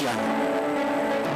Abidjan.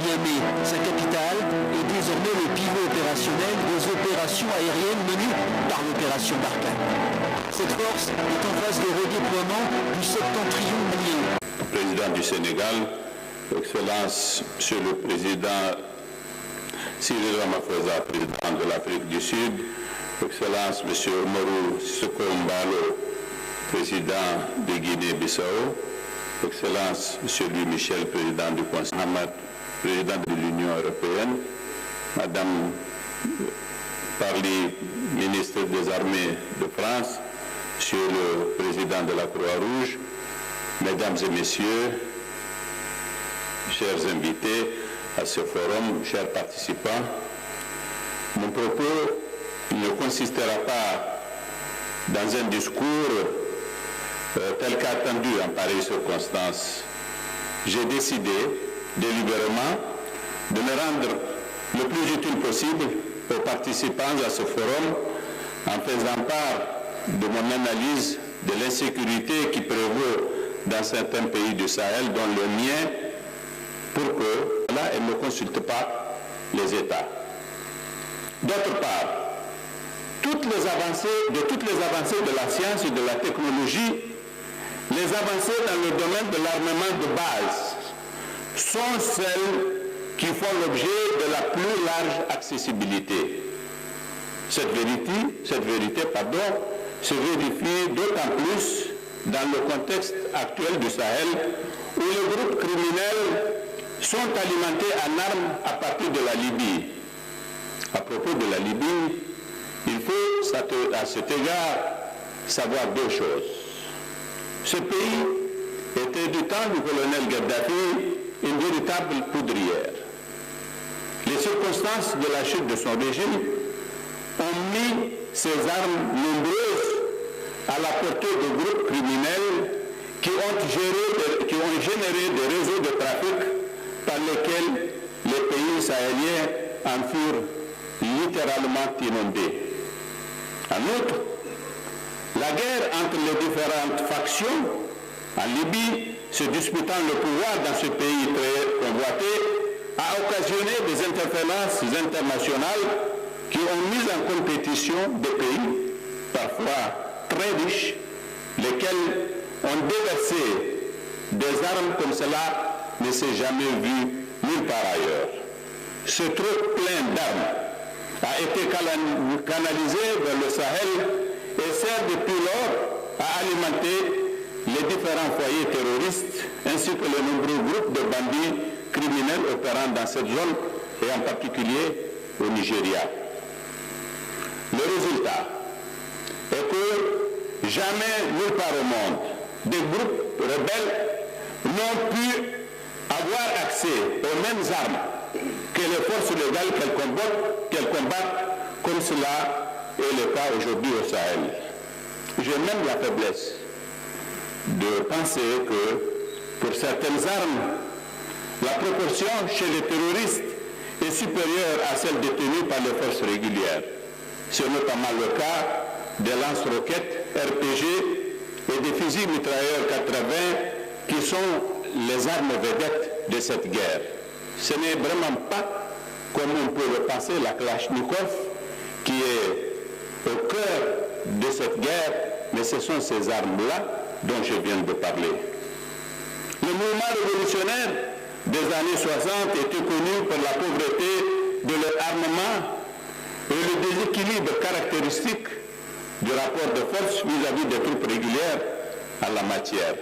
Niamey, sa capitale, est désormais le pivot opérationnel des opérations aériennes menées par l'opération Barkhane. Cette force est en phase de redéploiement du septentrion malien. Président du Sénégal, Excellence, Monsieur le Président Cyril Ramaphosa, Président de l'Afrique du Sud, Excellence, Monsieur Umaru Sissoco Embalo, Président de Guinée-Bissau, Excellence, Monsieur Louis Michel, Président du Conseil, Hamad, Président de l'Union européenne, Madame Parly, Ministre des Armées de France, Monsieur le Président de la Croix-Rouge, Mesdames et Messieurs, chers invités à ce forum, chers participants, mon propos ne consistera pas dans un discours tel qu'attendu en pareille circonstance. J'ai décidé délibérément de me rendre le plus utile possible aux participants à ce forum en faisant part de mon analyse de l'insécurité qui prévaut dans certains pays du Sahel, dont le mien, pour que là, elle ne consulte pas les États. D'autre part, de toutes les avancées de la science et de la technologie, les avancées dans le domaine de l'armement de base sont celles qui font l'objet de la plus large accessibilité. Cette vérité, se vérifie d'autant plus dans le contexte actuel du Sahel, où les groupes criminels sont alimentés en armes à partir de la Libye. À propos de la Libye, il faut à cet égard savoir deux choses. Ce pays était du temps du colonel Gaddafi une véritable poudrière. Les circonstances de la chute de son régime ont mis ces armes nombreuses à la portée de groupes criminels qui ont généré des réseaux de trafic par lesquels les pays sahéliens en furent littéralement inondés. En outre, la guerre entre les différentes factions en Libye, se disputant le pouvoir dans ce pays très convoité, a occasionné des interférences internationales qui ont mis en compétition des pays, parfois très riches, lesquels ont déversé des armes comme cela ne s'est jamais vu nulle part ailleurs. Ce trou plein d'armes a été canalisé vers le Sahel et sert depuis lors à alimenter les différents foyers terroristes ainsi que les nombreux groupes de bandits criminels opérant dans cette zone et en particulier au Nigeria. Le résultat est que jamais nulle part au monde des groupes rebelles n'ont pu avoir accès aux mêmes armes que les forces légales qu'elles combattent, comme cela est le cas aujourd'hui au Sahel. J'ai même la faiblesse de penser que pour certaines armes, la proportion chez les terroristes est supérieure à celle détenue par les forces régulières. C'est notamment le cas des lance-roquettes, RPG et des fusils mitrailleurs 80 qui sont les armes vedettes de cette guerre. Ce n'est vraiment pas, comme on peut le penser, la Kalachnikov qui est au cœur de cette guerre, mais ce sont ces armes-là dont je viens de parler. Le mouvement révolutionnaire des années 60 était connu pour la pauvreté de leur armement et le déséquilibre caractéristique du rapport de force vis-à-vis des troupes régulières en la matière.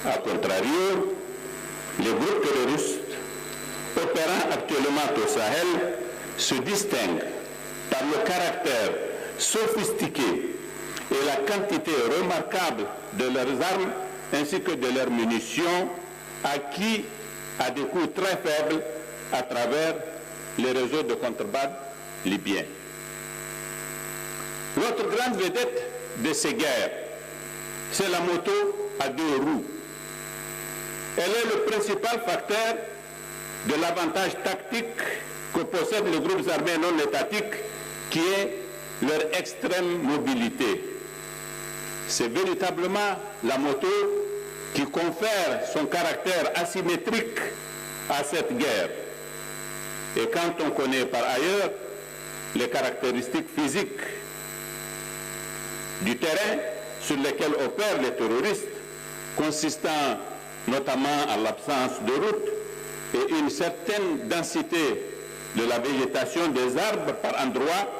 A contrario, les groupes terroristes opérant actuellement au Sahel se distinguent par le caractère sophistiqué et la quantité remarquable de leurs armes ainsi que de leurs munitions acquis à des coûts très faibles à travers les réseaux de contrebande libyens. L'autre grande vedette de ces guerres, c'est la moto à deux roues. Elle est le principal facteur de l'avantage tactique que possèdent les groupes armés non étatiques, qui est leur extrême mobilité. C'est véritablement la moto qui confère son caractère asymétrique à cette guerre. Et quand on connaît par ailleurs les caractéristiques physiques du terrain sur lequel opèrent les terroristes, consistant notamment à l'absence de route et une certaine densité de la végétation des arbres par endroits,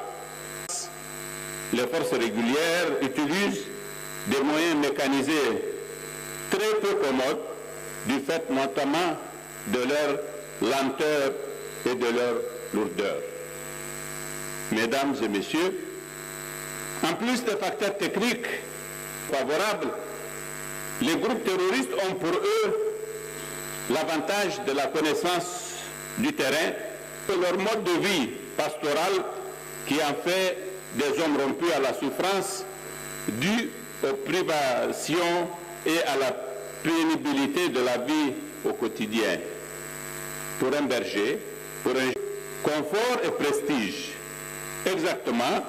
les forces régulières utilisent des moyens mécanisés très peu commodes du fait notamment de leur lenteur et de leur lourdeur. Mesdames et messieurs, en plus des facteurs techniques favorables, les groupes terroristes ont pour eux l'avantage de la connaissance du terrain et leur mode de vie pastoral qui en fait des hommes rompus à la souffrance due aux privations et à la pénibilité de la vie au quotidien. Pour un berger, pour un confort et prestige, exactement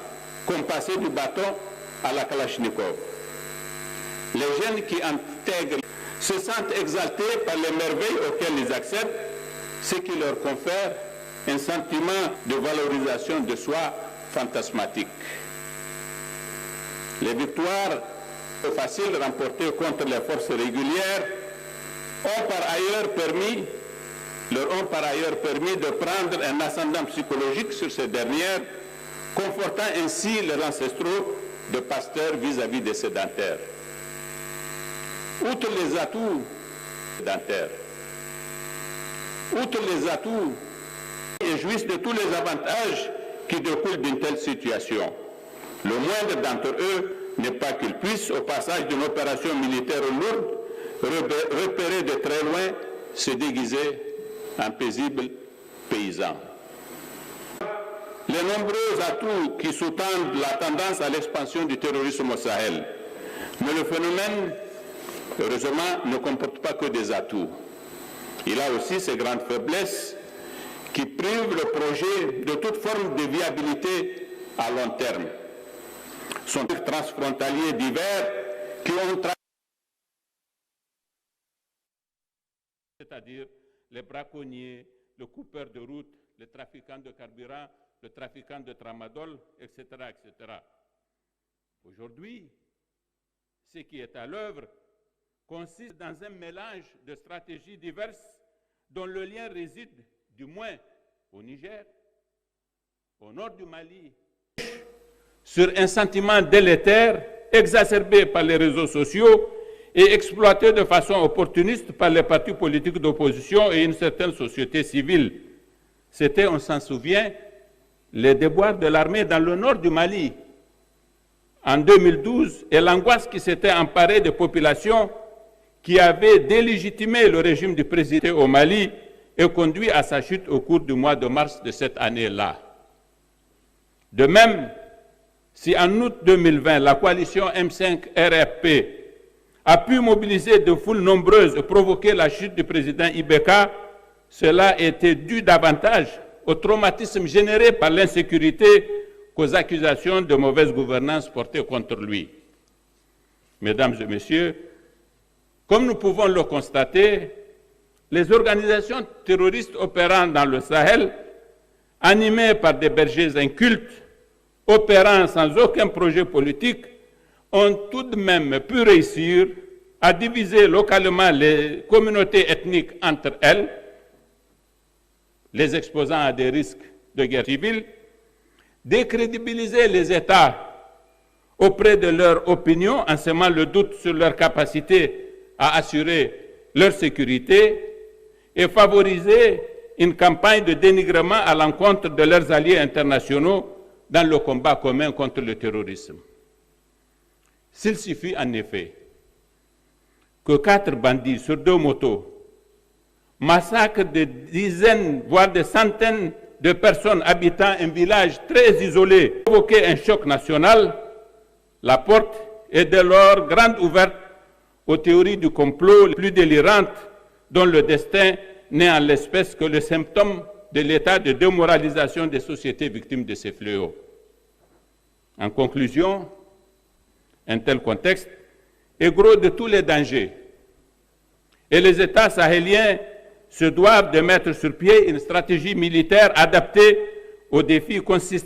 comme passer du bâton à la Kalachnikov. Les jeunes qui intègrent se sentent exaltés par les merveilles auxquelles ils accèdent, ce qui leur confère un sentiment de valorisation de soi fantasmatique. Les victoires faciles remportées contre les forces régulières leur ont par ailleurs permis de prendre un ascendant psychologique sur ces dernières, confortant ainsi leurs ancestraux de pasteurs vis-à-vis des sédentaires. Outre les atouts sédentaires, ils jouissent de tous les avantages qui découlent d'une telle situation. Le moindre d'entre eux n'est pas qu'ils puissent, au passage d'une opération militaire lourde, repérer de très loin, se déguiser en paisibles paysans. Les nombreux atouts qui sous-tendent la tendance à l'expansion du terrorisme au Sahel. Mais le phénomène, heureusement, ne comporte pas que des atouts. Il a aussi ses grandes faiblesses qui privent le projet de toute forme de viabilité à long terme. Sont transfrontaliers divers qui ont c'est-à-dire les braconniers, le coupeur de route, les trafiquants de carburant, le trafiquant de tramadol, etc., etc. Aujourd'hui, ce qui est à l'œuvre consiste dans un mélange de stratégies diverses dont le lien réside, du moins au Niger, au nord du Mali, sur un sentiment délétère exacerbé par les réseaux sociaux et exploité de façon opportuniste par les partis politiques d'opposition et une certaine société civile. C'était, on s'en souvient, les déboires de l'armée dans le nord du Mali en 2012 et l'angoisse qui s'était emparée des populations qui avaient délégitimé le régime du président au Mali et conduit à sa chute au cours du mois de mars de cette année-là. De même, si en août 2020, la coalition M5-RFP a pu mobiliser de foules nombreuses et provoquer la chute du président Ibeka, cela était dû davantage au traumatisme généré par l'insécurité qu'aux accusations de mauvaise gouvernance portées contre lui. Mesdames et messieurs, comme nous pouvons le constater, les organisations terroristes opérant dans le Sahel, animées par des bergers incultes, opérant sans aucun projet politique, ont tout de même pu réussir à diviser localement les communautés ethniques entre elles, les exposant à des risques de guerre civile, décrédibiliser les États auprès de leur opinion en semant le doute sur leur capacité à assurer leur sécurité et favoriser une campagne de dénigrement à l'encontre de leurs alliés internationaux dans le combat commun contre le terrorisme. S'il suffit en effet que 4 bandits sur 2 motos massacrent des dizaines, voire des centaines de personnes habitant un village très isolé, provoquer un choc national, la porte est dès lors grande ouverte aux théories du complot les plus délirantes dont le destin n'est en l'espèce que le symptôme de l'état de démoralisation des sociétés victimes de ces fléaux. En conclusion, un tel contexte est gros de tous les dangers et les États sahéliens se doivent de mettre sur pied une stratégie militaire adaptée aux défis consistants